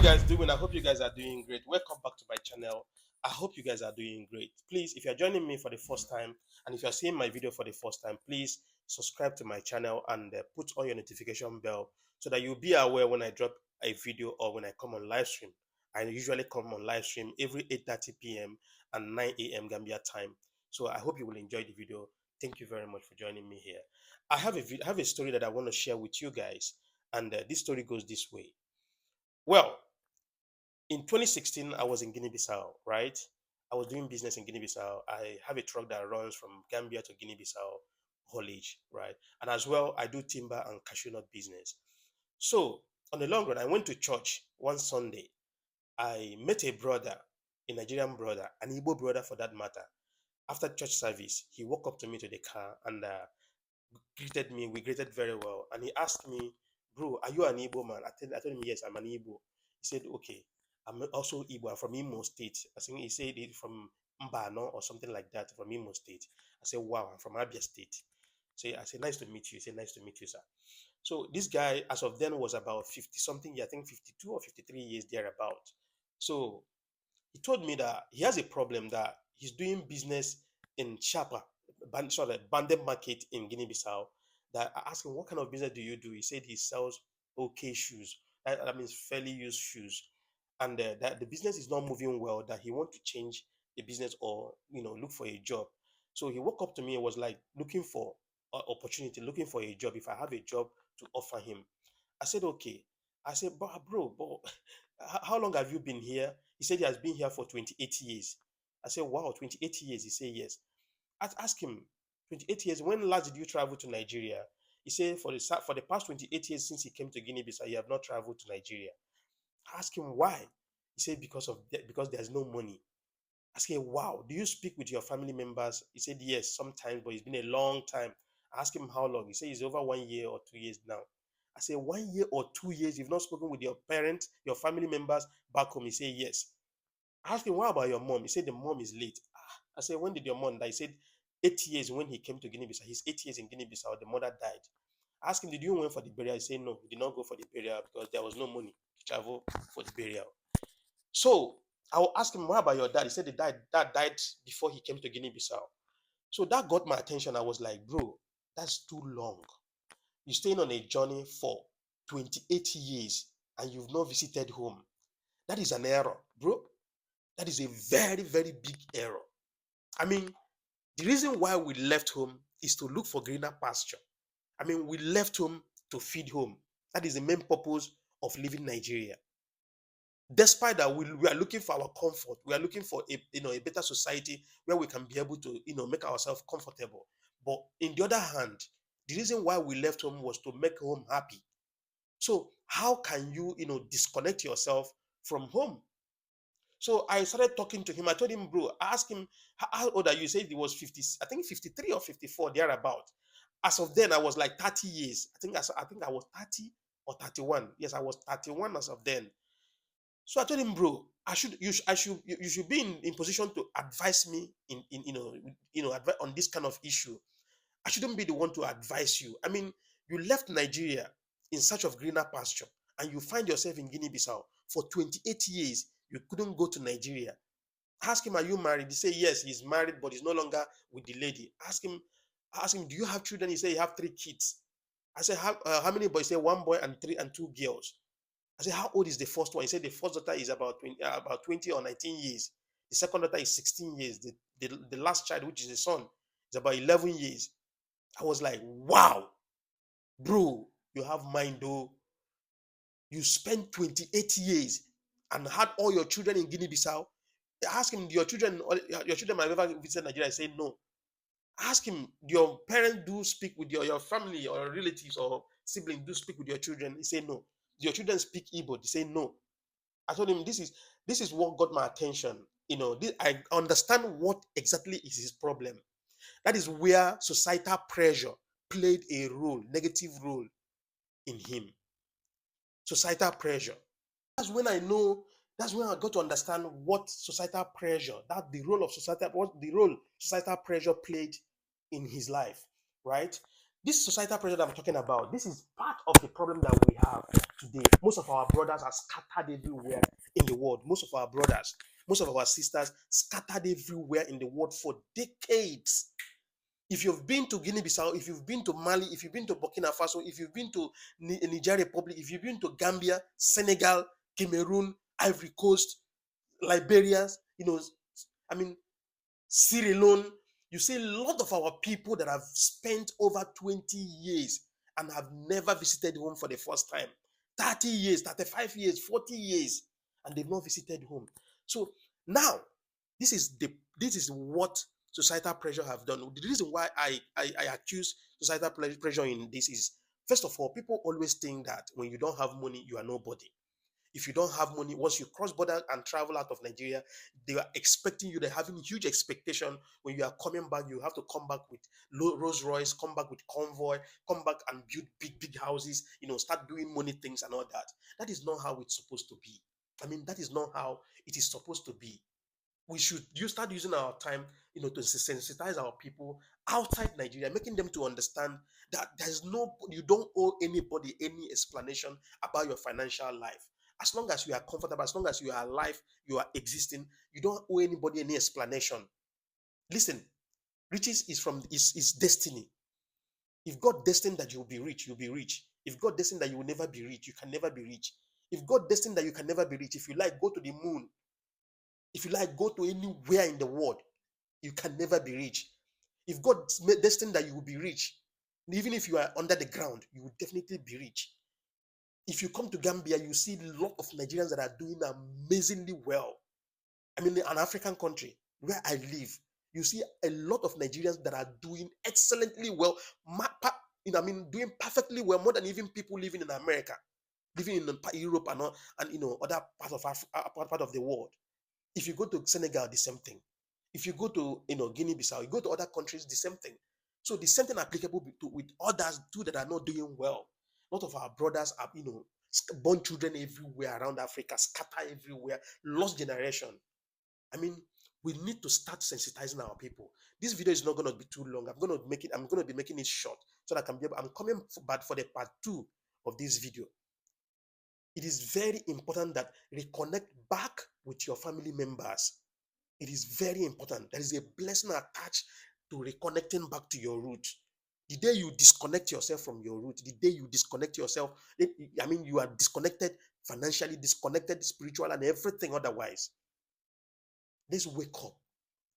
you guys doing? I hope you guys are doing great. Welcome back to my channel. I hope you guys are doing great. Please, if you're joining me for the first time and if you're seeing my video for the first time, please subscribe to my channel and put on your notification bell so that you'll be aware when I drop a video or when I come on live stream. I usually come on live stream every 8:30 p.m. and 9 a.m. Gambia time. So I hope you will enjoy the video. Thank you very much for joining me here. I have a story that I want to share with you guys, and this story goes this way. Well, in 2016, I was in Guinea-Bissau, right? I was doing business in Guinea-Bissau. I have a truck that runs from Gambia to Guinea-Bissau haulage, right? And as well, I do timber and cashew nut business. So on the long run, I went to church one Sunday. I met a brother, a Nigerian brother, an Igbo brother for that matter. After church service, he walked up to me to the car and greeted me. We greeted very well. And he asked me, "Bro, are you an Igbo man?" I told him, "Yes, I'm an Igbo." He said, "Okay, I'm also Igbo. I'm from Imo State." I think he said it from Mbano or something like that, from Imo State. I said, "Wow, I'm from Abia State." So I said, "Nice to meet you." He said, "Nice to meet you, sir." So this guy, as of then, was about 50 something, I think 52 or 53 years thereabout. So he told me that he has a problem that he's doing business in Chapa, Bandem Market in Guinea-Bissau. That I asked him, "What kind of business do you do?" He said he sells okay shoes. That means fairly used shoes, and that the business is not moving well. That he want to change the business or look for a job. So he woke up to me and was like looking for opportunity, looking for a job. If I have a job to offer him, I said okay. I said, bro, but how long have you been here? He said he has been here for 28 years. I said, wow, 28 years. He said, yes. I asked him, 28 years, when last did you travel to Nigeria? He said, for the past 28 years since he came to Guinea-Bissau, he have not traveled to Nigeria. I asked him why. He said, because there's no money. I said, wow, do you speak with your family members? He said, yes, sometimes, but it's been a long time. I asked him how long. He said it's over 1 year or 2 years now. I said, 1 year or 2 years, you've not spoken with your parents, your family members back home? He said, yes. I asked him, what about your mom? He said, the mom is late. I said, when did your mom die? He said, 8 years when he came to Guinea-Bissau. He's 8 years in Guinea-Bissau. The mother died. I asked him, did you went for the burial? He said, no, he did not go for the burial because there was no money to travel for the burial. So I will ask him, what about your dad? He said dad died before he came to Guinea-Bissau. So that got my attention. I was like, bro, that's too long. You're staying on a journey for 28 years and you've not visited home. That is an error, bro. That is a very, very big error. I mean, the reason why we left home is to look for greener pasture. I mean, we left home to feed home. That is the main purpose of leaving Nigeria. Despite that, we are looking for our comfort. We are looking for a better society where we can be able to make ourselves comfortable. But in the other hand, the reason why we left home was to make home happy. So how can you disconnect yourself from home? So I started talking to him. I told him, bro, I asked him, how old are you? He said he was 50, I think 53 or 54, thereabout. As of then, I was like 30 years. I think I was 30 or 31. Yes, I was 31 as of then. So I told him, bro, you should be in position to advise me on this kind of issue. I shouldn't be the one to advise you. I mean, you left Nigeria in search of greener pasture, and you find yourself in Guinea-Bissau for 28 years. You couldn't go to Nigeria. Ask him, are you married? He said, yes, he's married, but he's no longer with the lady. Ask him, do you have children? He said, he have 3 kids. I said, how many boys? He said, 1 boy and 2 girls. I said, how old is the first one? He said the first daughter is about 20 or 19 years. The second daughter is 16 years. The last child, which is the son, is about 11 years. I was like, wow, bro, you have mind though. You spent 28 years and had all your children in Guinea-Bissau. Ask him, your children might ever visit Nigeria? I said, no. Ask him, your parents do speak with your family or relatives or siblings do speak with your children? He said, no. Your children speak Igbo? He said, no. I told him, this is what got my attention. I understand what exactly is his problem. That is where societal pressure played a role, negative role in him. Societal pressure. That's when I got to understand what societal pressure, what the role societal pressure played in his life, right? This societal pressure that I'm talking about, this is part of the problem that we have today. Most of our brothers are scattered everywhere in the world. Most of our brothers, most of our sisters scattered everywhere in the world for decades. If you've been to Guinea-Bissau, if you've been to Mali, if you've been to Burkina Faso, if you've been to Niger Republic, if you've been to Gambia, Senegal, Cameroon, Ivory Coast, Liberia, I mean, Sierra Leone, you see a lot of our people that have spent over 20 years and have never visited home for the first time. 30 years, 35 years, 40 years, and they've not visited home. So now, this is what societal pressure have done. The reason why I accuse societal pressure in this is, first of all, people always think that when you don't have money, you are nobody. If you don't have money, once you cross border and travel out of Nigeria, they are expecting you. They're having huge expectation. When you are coming back, you have to come back with Rolls Royce, come back with convoy, come back and build big houses. Start doing money things and all that. That is not how it's supposed to be. I mean, that is not how it is supposed to be. We should start using our time, to sensitize our people outside Nigeria, making them to understand that you don't owe anybody any explanation about your financial life. As long as you are comfortable, as long as you are alive, you are existing, you don't owe anybody any explanation. Listen, riches is destiny. If God destined that you'll be rich, you'll be rich. If God destined that you will never be rich, you can never be rich. If God destined that you can never be rich, if you like, go to the moon. If you like, go to anywhere in the world, you can never be rich. If God destined that you will be rich, even if you are under the ground, you will definitely be rich. If you come to Gambia, you see a lot of Nigerians that are doing amazingly well. I mean, an African country where I live, you see a lot of Nigerians that are doing excellently well. Doing perfectly well, more than even people living in America, living in Europe and other part of part of the world. If you go to Senegal, the same thing. If you go to Guinea-Bissau, you go to other countries, the same thing. So the same thing applicable with others too that are not doing well. A lot of our brothers are born children everywhere around Africa, scatter everywhere, lost generation. I mean, we need to start sensitizing our people. This video is not going to be too long. I'm going to be making it short so that I can be able. I'm coming back for the part 2 of this video. It is very important that reconnect back with your family members. It is very important. There is a blessing attached to reconnecting back to your root. The day you disconnect yourself from your root, the day you disconnect yourself, you are disconnected financially, disconnected spiritual and everything otherwise. Let's wake up.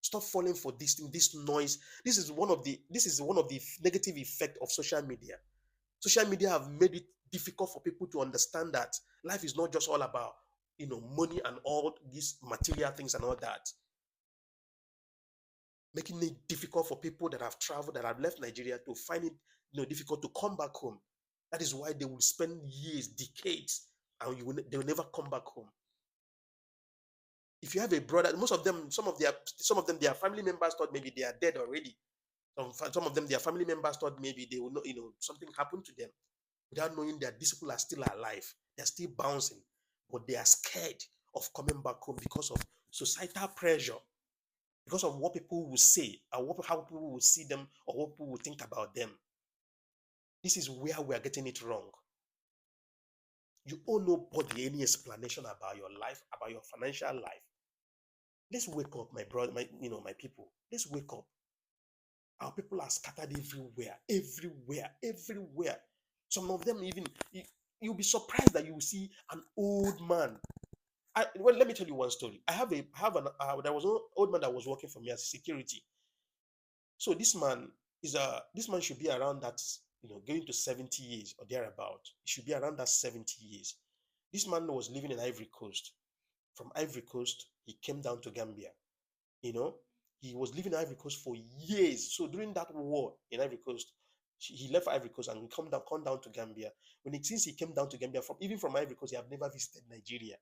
Stop falling for this thing, this noise. This is one of the negative effect of social media. Social media have made it difficult for people to understand that life is not just all about money and all these material things and all that, making it difficult for people that have traveled, that have left Nigeria, to find it difficult to come back home. That is why they will spend years, decades, and they will never come back home. If you have a brother, most of them, some of them, their family members thought maybe they are dead already. Some of them, their family members thought maybe they will not, something happened to them, without knowing that these people are still alive. They're still bouncing, but they are scared of coming back home because of societal pressure, because of what people will say, or how people will see them, or what people will think about them. This is where we are getting it wrong. You owe nobody any explanation about your life, about your financial life. Let's wake up, my brother, my people. Let's wake up. Our people are scattered everywhere, everywhere, everywhere. Some of them even, you'll be surprised that you will see an old man. Well, let me tell you one story. There was an old man that was working for me as security. So this man should be around that, going to 70 years or thereabout. He should be around that 70 years. This man was living in Ivory Coast. From Ivory Coast, he came down to Gambia. You know, he was living in Ivory Coast for years. So during that war in Ivory Coast, he left Ivory Coast and come down to Gambia. Since he came down to Gambia, from Ivory Coast, he have never visited Nigeria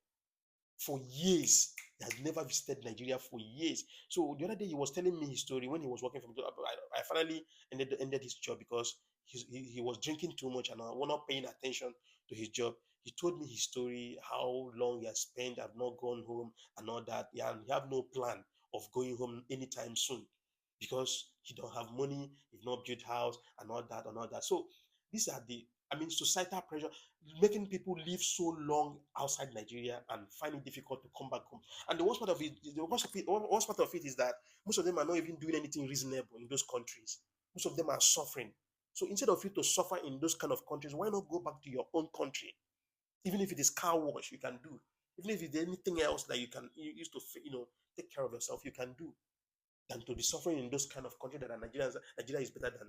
for years. He has never visited Nigeria for years. So the other day he was telling me his story when he was working from. I finally ended his job because he was drinking too much and was not paying attention to his job. He told me his story, how long he has spent, have not gone home and all that. Yeah, and he have no plan of going home anytime soon. because you don't have money, you've not built house and all that and all that. So these are the, I mean, societal pressure making people live so long outside Nigeria and find it difficult to come back home. And the worst part of it, worst part of it is that most of them are not even doing anything reasonable in those countries. Most of them are suffering. So instead of you to suffer in those kind of countries, why not go back to your own country? Even if it is car wash, you can do. Even if it's anything else that you can you use to take care of yourself, you can do, than to be suffering in those kind of countries that are Nigerians. Nigeria is better than.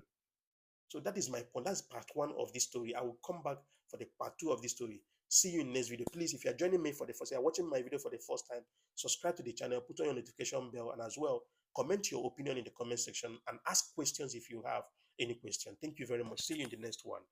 So that is my point. That's part one of this story. I will come back for the part two of this story. See you in the next video. Please, if you are joining me for the first time, watching my video for the first time, subscribe to the channel, put on your notification bell, and as well, comment your opinion in the comment section and ask questions if you have any question. Thank you very much. See you in the next one.